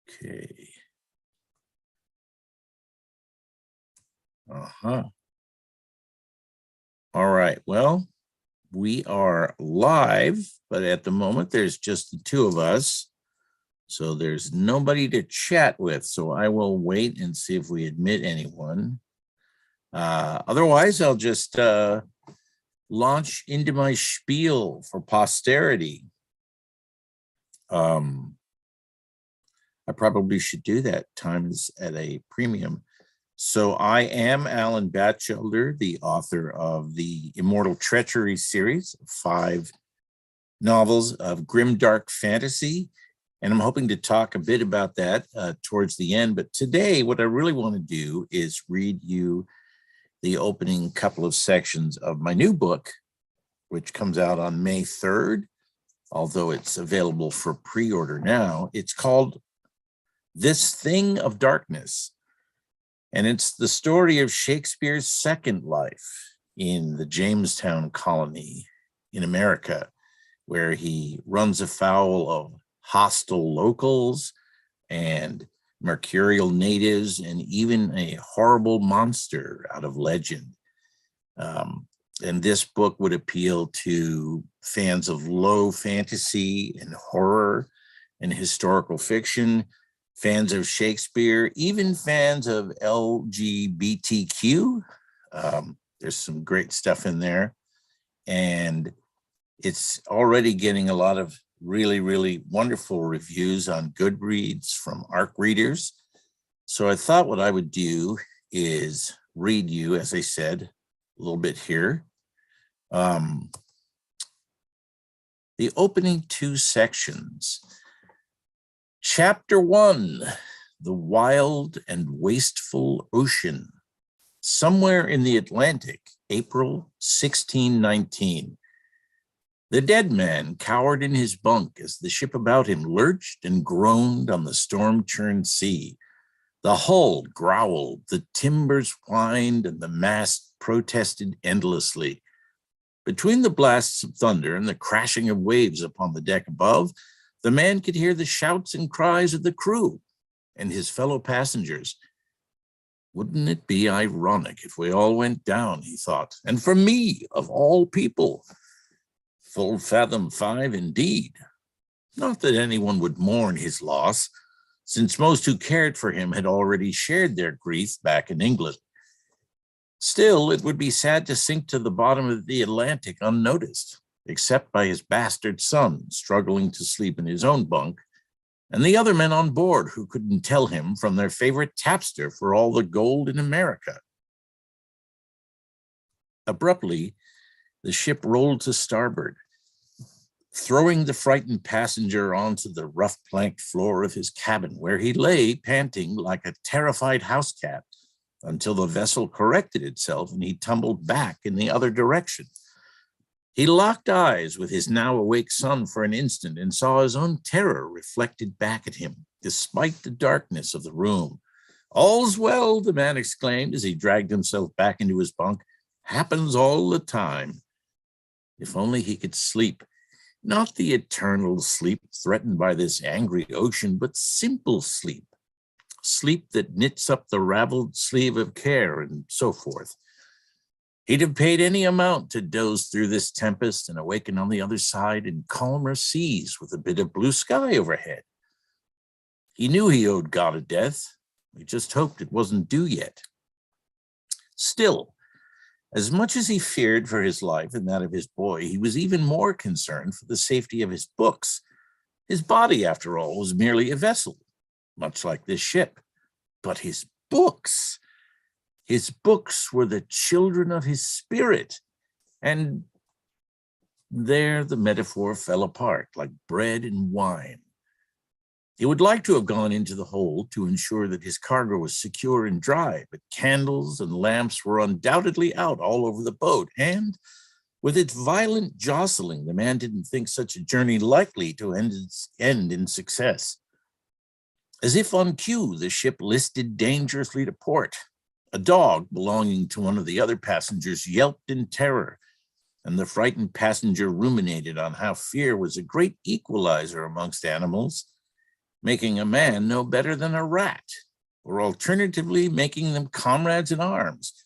Okay. All right. Well, we are live, but at the moment there's just the two of us. So there's nobody to chat with. So I will wait and see if we admit anyone. Otherwise, I'll just launch into my spiel for posterity. I probably should do that. Time is at a premium. So I am Allan Batchelder, the author of the Immortal Treachery series, 5 novels of grimdark fantasy. And I'm hoping to talk a bit about that towards the end. But today, what I really want to do is read you the opening couple of sections of my new book, which comes out on May 3rd, although it's available for pre-order now. It's called This Thing of Darkness. And it's the story of Shakespeare's second life in the Jamestown colony in America, where he runs afoul of hostile locals and mercurial natives and even a horrible monster out of legend. And this book would appeal to fans of low fantasy and horror and historical fiction, fans of Shakespeare, even fans of LGBTQ. There's some great stuff in there. And it's already getting a lot of really, really wonderful reviews on Goodreads from ARC readers. So I thought what I would do is read you, as I said, a little bit here. The opening 2 sections. Chapter 1, The Wild and Wasteful Ocean. Somewhere in the Atlantic, April 1619. The dead man cowered in his bunk as the ship about him lurched and groaned on the storm-churned sea. The hull growled, the timbers whined, and the mast protested endlessly. Between the blasts of thunder and the crashing of waves upon the deck above, the man could hear the shouts and cries of the crew and his fellow passengers. Wouldn't it be ironic if we all went down, he thought, and for me, of all people. Full fathom 5 indeed. Not that anyone would mourn his loss, since most who cared for him had already shared their grief back in England. Still, it would be sad to sink to the bottom of the Atlantic unnoticed, except by his bastard son struggling to sleep in his own bunk, and the other men on board who couldn't tell him from their favorite tapster for all the gold in America. Abruptly, the ship rolled to starboard, throwing the frightened passenger onto the rough planked floor of his cabin, where he lay panting like a terrified house cat until the vessel corrected itself and he tumbled back in the other direction. He locked eyes with his now awake son for an instant and saw his own terror reflected back at him, despite the darkness of the room. "All's well," the man exclaimed as he dragged himself back into his bunk. "Happens all the time." If only he could sleep. Not the eternal sleep threatened by this angry ocean, but simple sleep. Sleep that knits up the raveled sleeve of care and so forth. He'd have paid any amount to doze through this tempest and awaken on the other side in calmer seas with a bit of blue sky overhead. He knew he owed God a death. He just hoped it wasn't due yet. Still, as much as he feared for his life and that of his boy, he was even more concerned for the safety of his books. His body, after all, was merely a vessel, much like this ship. But his books were the children of his spirit. And there the metaphor fell apart like bread and wine. He would like to have gone into the hold to ensure that his cargo was secure and dry, but candles and lamps were undoubtedly out all over the boat, and with its violent jostling, the man didn't think such a journey likely to end in success. As if on cue, the ship listed dangerously to port. A dog belonging to one of the other passengers yelped in terror, and the frightened passenger ruminated on how fear was a great equalizer amongst animals. making a man no better than a rat, or alternatively making them comrades in arms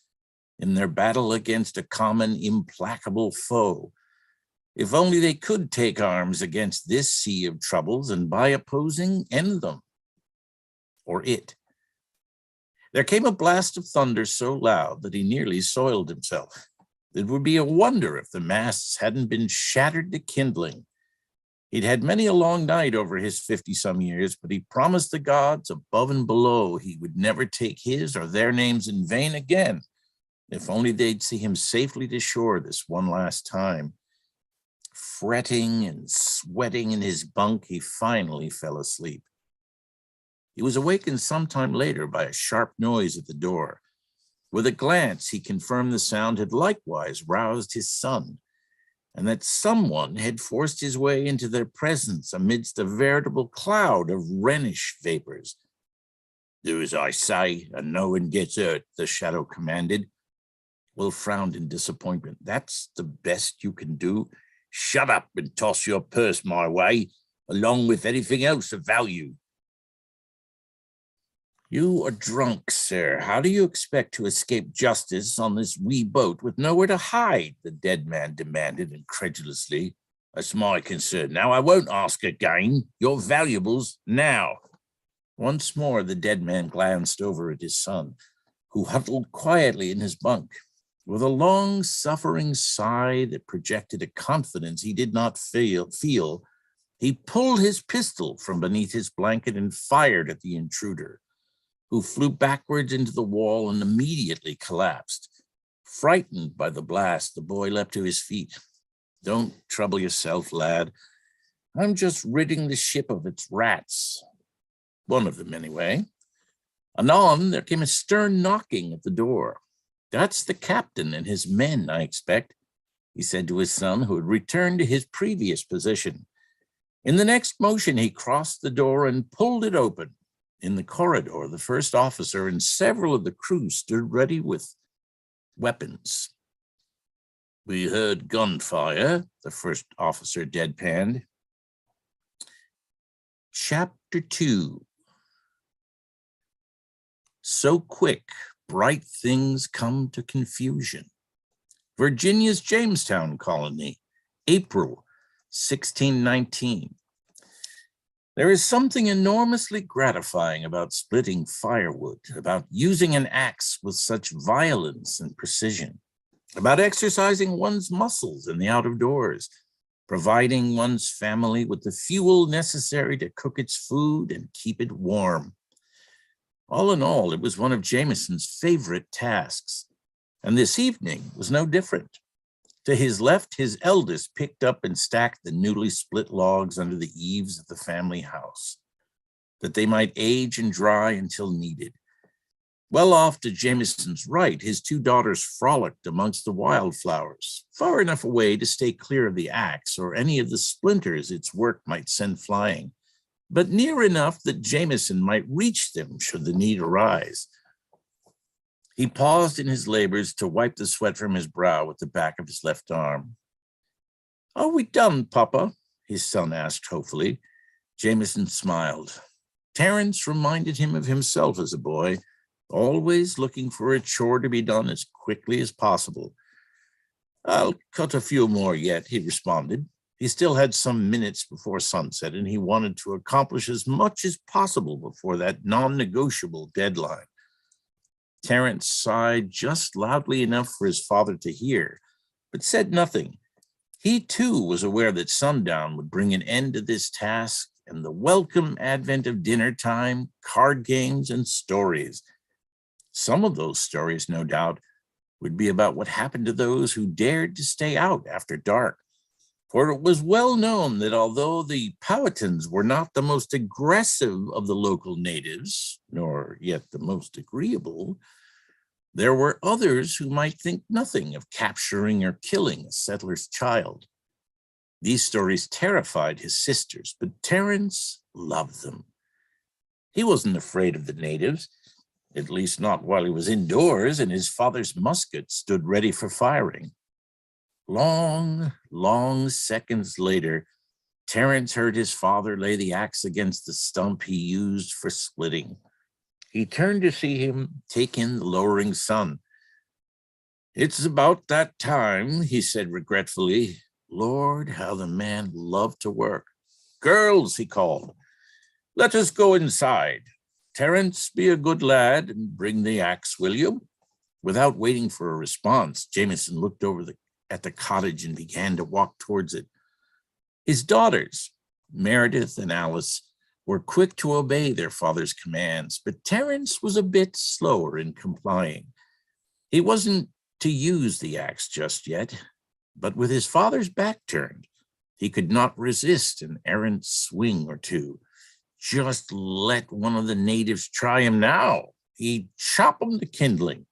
in their battle against a common implacable foe. If only they could take arms against this sea of troubles and by opposing end them, or it. There came a blast of thunder so loud that he nearly soiled himself. It would be a wonder if the masts hadn't been shattered to kindling. He'd had many a long night over his 50-some years, but he promised the gods above and below he would never take his or their names in vain again, if only they'd see him safely to shore this one last time. Fretting and sweating in his bunk, he finally fell asleep. He was awakened some time later by a sharp noise at the door. With a glance, he confirmed the sound had likewise roused his son, and that someone had forced his way into their presence amidst a veritable cloud of Rhenish vapors. "Do as I say, and no one gets hurt," the shadow commanded. Will frowned in disappointment. "That's the best you can do? Shut up and toss your purse my way, along with anything else of value." "You are drunk, sir. How do you expect to escape justice on this wee boat with nowhere to hide?" the dead man demanded incredulously. "That's my concern. Now, I won't ask again. Your valuables now." Once more, the dead man glanced over at his son, who huddled quietly in his bunk. With a long, suffering sigh that projected a confidence he did not feel, he pulled his pistol from beneath his blanket and fired at the intruder, who flew backwards into the wall and immediately collapsed. Frightened by the blast, the boy leapt to his feet. "Don't trouble yourself, lad. I'm just ridding the ship of its rats. One of them, anyway." Anon, there came a stern knocking at the door. "That's the captain and his men, I expect," he said to his son, who had returned to his previous position. In the next motion, he crossed the door and pulled it open. In the corridor, the first officer and several of the crew stood ready with weapons. "We heard gunfire," the first officer deadpanned. Chapter 2. So quick, bright things come to confusion. Virginia's Jamestown colony, April 1619. There is something enormously gratifying about splitting firewood, about using an axe with such violence and precision, about exercising one's muscles in the out of doors, providing one's family with the fuel necessary to cook its food and keep it warm. All in all, it was one of Jameson's favorite tasks, and this evening was no different. To his left, his eldest picked up and stacked the newly split logs under the eaves of the family house, that they might age and dry until needed. Well off to Jameson's right, his two daughters frolicked amongst the wildflowers, far enough away to stay clear of the axe or any of the splinters its work might send flying, but near enough that Jameson might reach them should the need arise. He paused in his labors to wipe the sweat from his brow with the back of his left arm. "Are we done, Papa?" his son asked hopefully. Jameson smiled. Terence reminded him of himself as a boy, always looking for a chore to be done as quickly as possible. "I'll cut a few more yet," he responded. He still had some minutes before sunset, and he wanted to accomplish as much as possible before that non-negotiable deadline. Terence sighed just loudly enough for his father to hear, but said nothing. He too was aware that sundown would bring an end to this task and the welcome advent of dinner time, card games, and stories. Some of those stories, no doubt, would be about what happened to those who dared to stay out after dark. For it was well known that although the Powhatans were not the most aggressive of the local natives, nor yet the most agreeable, there were others who might think nothing of capturing or killing a settler's child. These stories terrified his sisters, but Terence loved them. He wasn't afraid of the natives, at least not while he was indoors and his father's musket stood ready for firing. Long, long seconds later, Terence heard his father lay the axe against the stump he used for splitting. He turned to see him take in the lowering sun. "It's about that time," he said regretfully. Lord, how the man loved to work. "Girls," he called, "let us go inside. Terence, be a good lad and bring the axe, will you?" Without waiting for a response, Jameson looked over at the cottage and began to walk towards it. His daughters, Meredith and Alice, were quick to obey their father's commands, but Terence was a bit slower in complying. He wasn't to use the axe just yet, but with his father's back turned, he could not resist an errant swing or two. Just let one of the natives try him now. He'd chop him to kindling.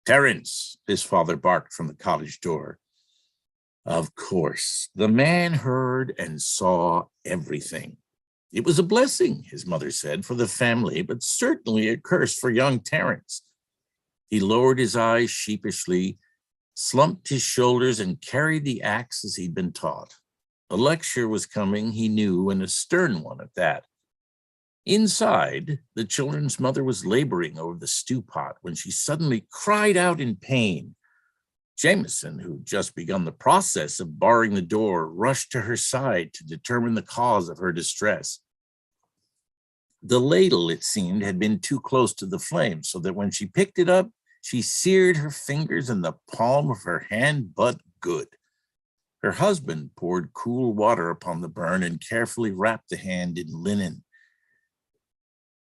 "Terence," his father barked from the cottage door. Of course, the man heard and saw everything. It was a blessing, his mother said, for the family, but certainly a curse for young Terence. He lowered his eyes sheepishly, slumped his shoulders, and carried the axe as he'd been taught. A lecture was coming, he knew, and a stern one at that. Inside, the children's mother was laboring over the stew pot when she suddenly cried out in pain. Jameson, who'd just begun the process of barring the door, rushed to her side to determine the cause of her distress. The ladle, it seemed, had been too close to the flame, so that when she picked it up, she seared her fingers and the palm of her hand, but good. Her husband poured cool water upon the burn and carefully wrapped the hand in linen.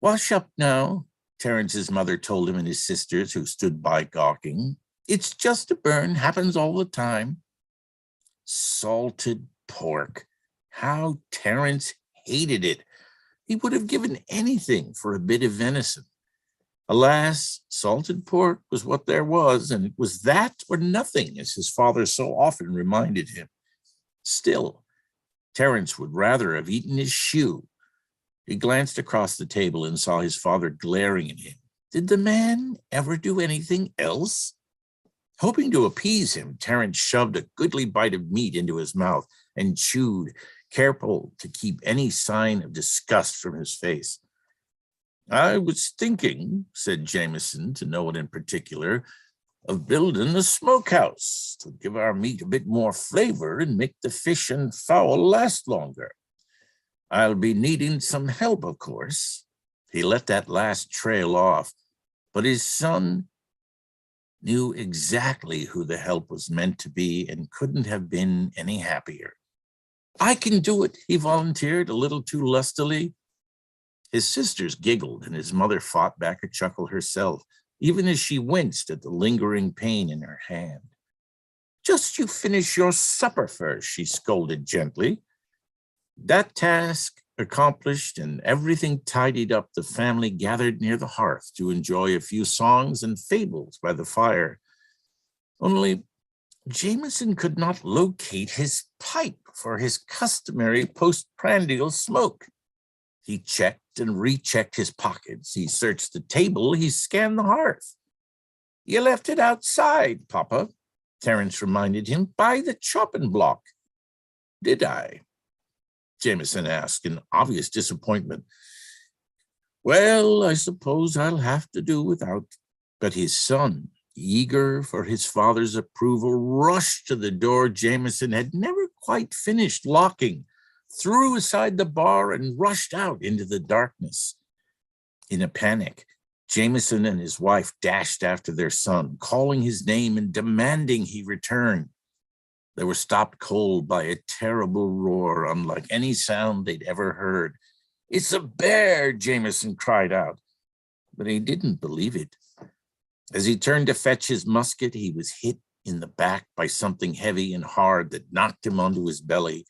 "Wash up now," Terence's mother told him and his sisters, who stood by gawking. "It's just a burn, happens all the time." Salted pork. How Terence hated it. He would have given anything for a bit of venison. Alas, salted pork was what there was, and it was that or nothing, as his father so often reminded him. Still, Terence would rather have eaten his shoe. He glanced across the table and saw his father glaring at him. Did the man ever do anything else? Hoping to appease him, Terence shoved a goodly bite of meat into his mouth and chewed, careful to keep any sign of disgust from his face. "I was thinking," said Jameson to no one in particular, "of building a smokehouse to give our meat a bit more flavor and make the fish and fowl last longer. I'll be needing some help, of course." He let that last trail off, but his son knew exactly who the help was meant to be and couldn't have been any happier. "I can do it," he volunteered, a little too lustily. His sisters giggled, and his mother fought back a chuckle herself, even as she winced at the lingering pain in her hand. "Just you finish your supper first," she scolded gently. That task accomplished and everything tidied up, the family gathered near the hearth to enjoy a few songs and fables by the fire. Only Jameson could not locate his pipe for his customary postprandial smoke. He checked and rechecked his pockets. He searched the table. He scanned the hearth. "You left it outside, Papa," Terence reminded him, "by the chopping block." "Did I?" Jameson asked in obvious disappointment. "Well, I suppose I'll have to do without." But his son, eager for his father's approval, rushed to the door Jameson had never quite finished locking, threw aside the bar, and rushed out into the darkness. In a panic, Jameson and his wife dashed after their son, calling his name and demanding he return. They were stopped cold by a terrible roar, unlike any sound they'd ever heard. "It's a bear," Jameson cried out, but he didn't believe it. As he turned to fetch his musket, he was hit in the back by something heavy and hard that knocked him onto his belly.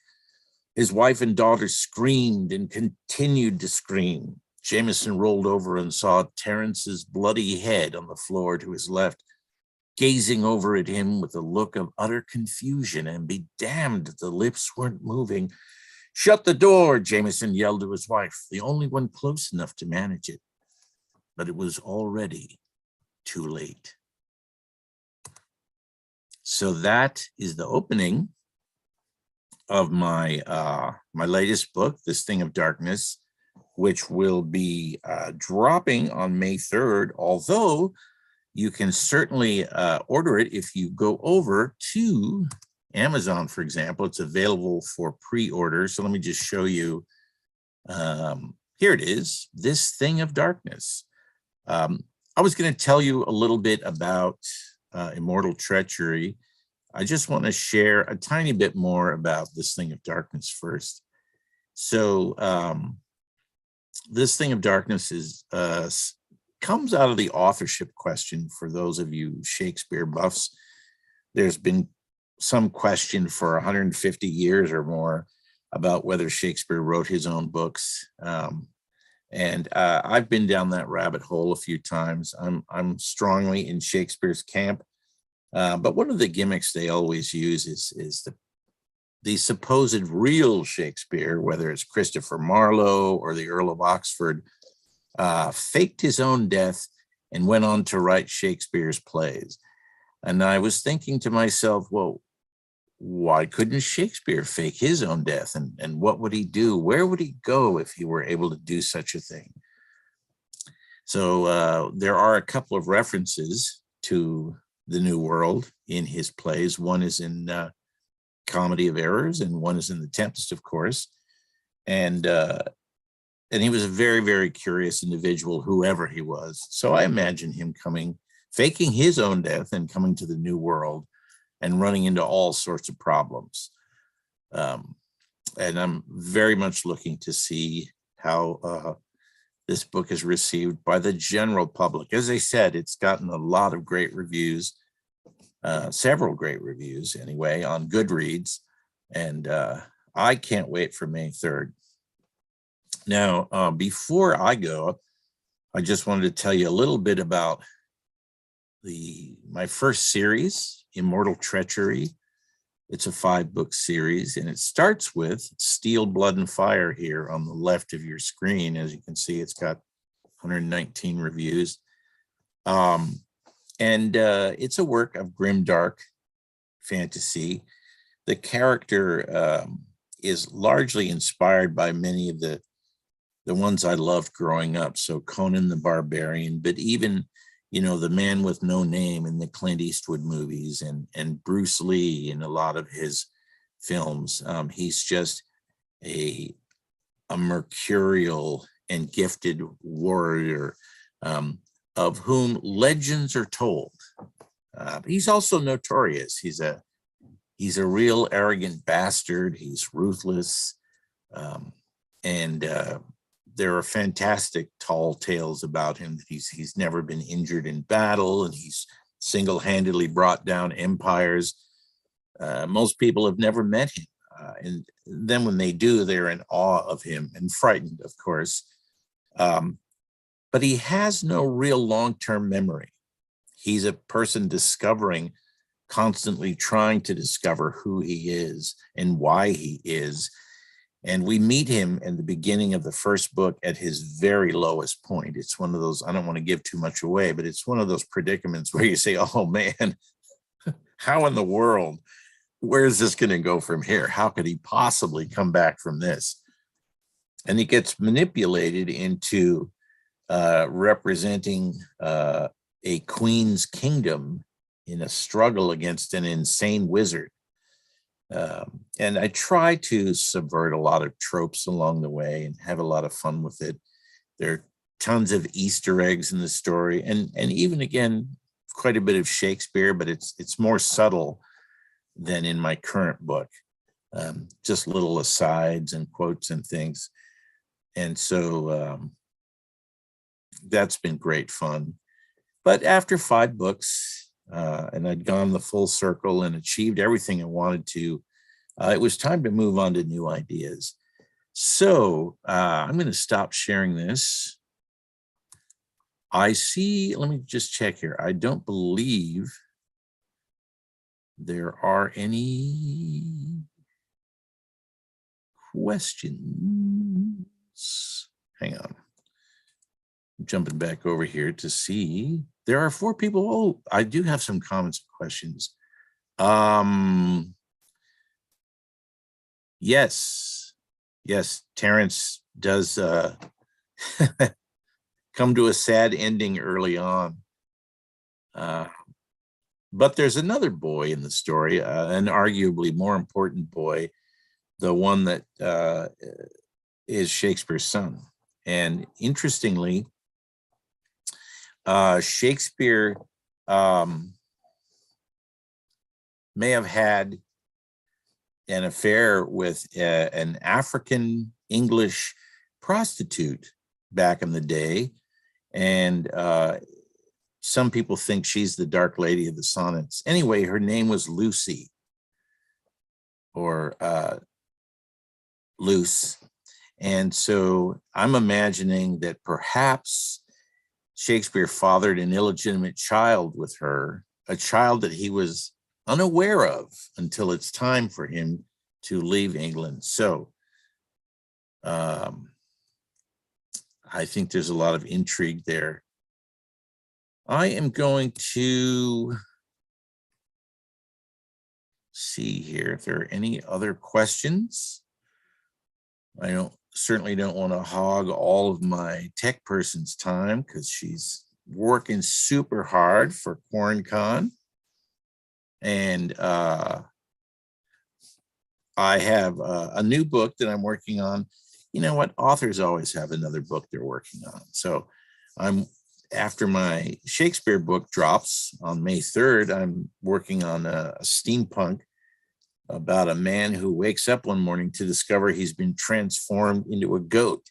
His wife and daughter screamed and continued to scream. Jameson rolled over and saw Terence's bloody head on the floor to his left, gazing over at him with a look of utter confusion, and be damned if the lips weren't moving. "Shut the door," Jameson yelled to his wife, the only one close enough to manage it. But it was already too late. So that is the opening of my my latest book, This Thing of Darkness, which will be dropping on May 3rd, although you can certainly order it if you go over to Amazon, for example. It's available for pre-order. So let me just show you. Here it is, This Thing of Darkness. I was going to tell you a little bit about Immortal Treachery. I just want to share a tiny bit more about This Thing of Darkness first. So This Thing of Darkness is comes out of the authorship question for those of you Shakespeare buffs. There's been some question for 150 years or more about whether Shakespeare wrote his own books. And I've been down that rabbit hole a few times. I'm strongly in Shakespeare's camp. But one of the gimmicks they always use is the supposed real Shakespeare, whether it's Christopher Marlowe or the Earl of Oxford, faked his own death and went on to write Shakespeare's plays. And I was thinking to myself, well, why couldn't Shakespeare fake his own death? And what would he do? Where would he go if he were able to do such a thing? So there are a couple of references to the New World in his plays. One is in Comedy of Errors, and one is in The Tempest, of course. And he was a very, very curious individual, whoever he was. So I imagine him faking his own death and coming to the New World and running into all sorts of problems. And I'm very much looking to see how this book is received by the general public. As I said, it's gotten a lot of great reviews, several great reviews anyway, on Goodreads. And I can't wait for May 3rd. Now, before I go, I just wanted to tell you a little bit about my first series, Immortal Treachery. It's a 5-book series, and it starts with Steel, Blood, and Fire here on the left of your screen. As you can see, it's got 119 reviews. And it's a work of grimdark fantasy. The character is largely inspired by many of the ones I loved growing up. So Conan the Barbarian, but even the Man with No Name in the Clint Eastwood movies, and Bruce Lee in a lot of his films. He's just a mercurial and gifted warrior of whom legends are told. He's also notorious. He's a real arrogant bastard. He's ruthless. And there are fantastic tall tales about him. He's never been injured in battle, and he's single-handedly brought down empires. Most people have never met him. And then when they do, they're in awe of him and frightened, of course. But he has no real long-term memory. He's a person discovering, constantly trying to discover who he is and why he is. And we meet him in the beginning of the first book at his very lowest point. It's one of those, I don't want to give too much away, but it's one of those predicaments where you say, oh man, how in the world, where is this going to go from here? How could he possibly come back from this? And he gets manipulated into representing a queen's kingdom in a struggle against an insane wizard. And I try to subvert a lot of tropes along the way and have a lot of fun with it. There are tons of Easter eggs in the story, and even again, quite a bit of Shakespeare, but it's more subtle than in my current book. Just little asides and quotes and things. And so that's been great fun. But after 5 books, and I'd gone the full circle and achieved everything I wanted to, it was time to move on to new ideas. So I'm going to stop sharing this. I see, let me just check here. I don't believe there are any questions. Hang on. I'm jumping back over here to see. There are 4 people. Oh, I do have some comments and questions. Yes, yes, Terrence does come to a sad ending early on. But there's another boy in the story, an arguably more important boy, the one that is Shakespeare's son. And interestingly, Shakespeare may have had an affair with an African English prostitute back in the day. And some people think she's the Dark Lady of the Sonnets. Anyway, her name was Lucy, or Luce. And so I'm imagining that perhaps Shakespeare fathered an illegitimate child with her, a child that he was unaware of until it's time for him to leave England. So I think there's a lot of intrigue there. I am going to see here if there are any other questions. I certainly don't want to hog all of my tech person's time because she's working super hard for QuaranCon. And I have a new book that I'm working on. You know what? Authors always have another book they're working on. So after my Shakespeare book drops on May 3rd, I'm working on a steampunk about a man who wakes up one morning to discover he's been transformed into a goat.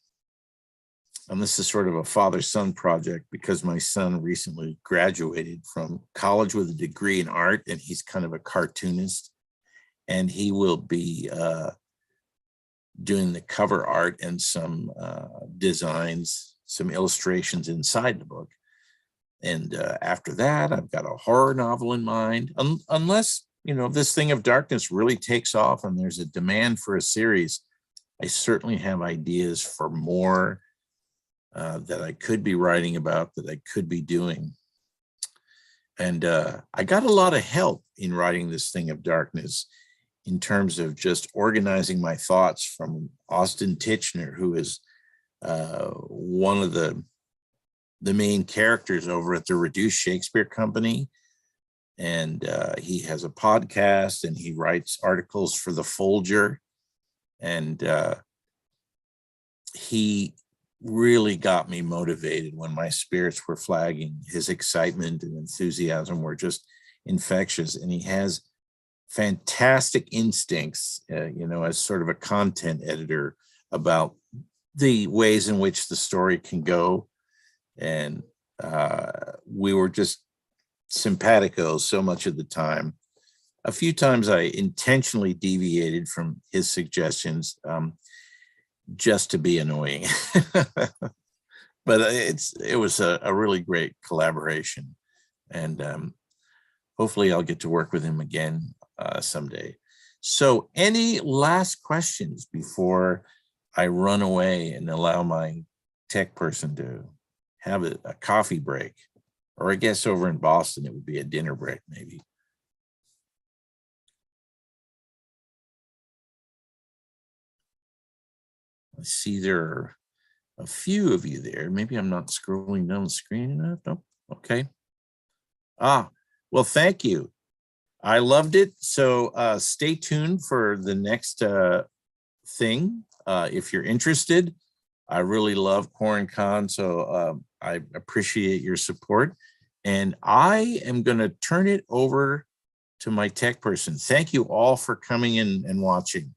And this is sort of a father-son project because my son recently graduated from college with a degree in art, and he's kind of a cartoonist. And he will be doing the cover art and some designs, some illustrations inside the book. And after that, I've got a horror novel in mind, unless, you know, this thing of darkness really takes off and there's a demand for a series. I certainly have ideas for more that I could be writing about, that I could be doing. And I got a lot of help in writing this thing of darkness in terms of just organizing my thoughts from Austin Titchener, who is one of the main characters over at the Reduced Shakespeare Company. And he has a podcast and he writes articles for the Folger. And he really got me motivated when my spirits were flagging. His excitement and enthusiasm were just infectious. And he has fantastic instincts, you know, as sort of a content editor about the ways in which the story can go. And we were just simpaticos so much of the time. A few times I intentionally deviated from his suggestions just to be annoying. But it was a really great collaboration. And hopefully I'll get to work with him again someday. So any last questions before I run away and allow my tech person to have a coffee break? Or I guess over in Boston, it would be a dinner break, maybe. I see there are a few of you there. Maybe I'm not scrolling down the screen enough. No, okay. Well, thank you. I loved it. So stay tuned for the next thing. If you're interested, I really love QuaranCon, so I appreciate your support. And I am going to turn it over to my tech person. Thank you all for coming in and watching.